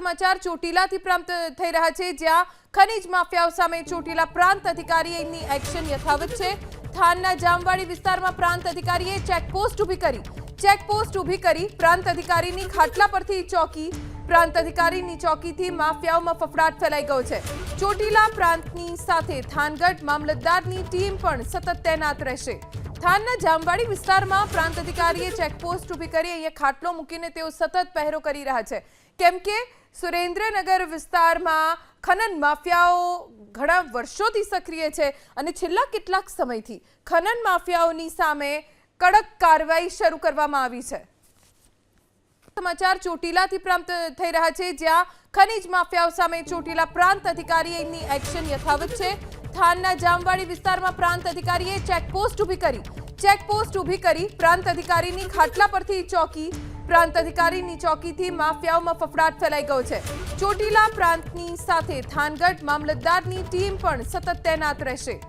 સમાચાર ચોટીલાથી પ્રાપ્ત થઈ રહ્યા છે, જ્યાં ખનીજ માફિયાઓ સામે ચોટીલા પ્રાંત અધિકારીની એક્શન યથાવત છે। થાનના જામવાડી વિસ્તારમાં પ્રાંત અધિકારીએ ચેકપોસ્ટ ઊભી કરી પ્રાંત અધિકારીની ખાટલા પરથી ચોકી પ્રાંત અધિકારીની ચોકીથી માફિયાઓમાં ફફડાટ ફેલાઈ ગયો છે। ચોટીલા પ્રાંતની સાથે થાનગઢ મામલતદારની ટીમ પણ સતત તૈનાત રહેશે। થાનના જામવાડી વિસ્તારમાં પ્રાંત અધિકારીએ ચેકપોસ્ટ ઊભી કરી અહીંયા ખાટલો મૂકીને તેઓ સતત પહેરો કરી રહ્યા છે, કેમ કે સુરેન્દ્રનગર વિસ્તારમાં ખનન માફિયાઓ ઘણા વર્ષોથી સક્રિય છે અને છેલ્લા કેટલાક સમયથી ખનન માફિયાઓની સામે કડક કાર્યવાહી શરૂ કરવામાં આવી છે। સમાચાર ચોટીલાથી પ્રાપ્ત થઈ રહ્યા છે, જ્યાં ખનીજ માફિયાઓ સામે ચોટીલા પ્રાંત અધિકારીની એક્શન યથાવત છે। થાનના જામવાડી વિસ્તારમાં પ્રાંત અધિકારીએ ચેકપોસ્ટ ઊભી કરી પ્રાંત અધિકારીની ખાટલા પરથી ચોકી પ્રાંત અધિકારીની ચોકીથી માફિયાઓમાં ફફડાટ ફેલાઈ ગયો છે। ચોટીલા પ્રાંતની સાથે થાનગઢ મામલતદારની ટીમ પણ સતત તૈનાત રહેશે।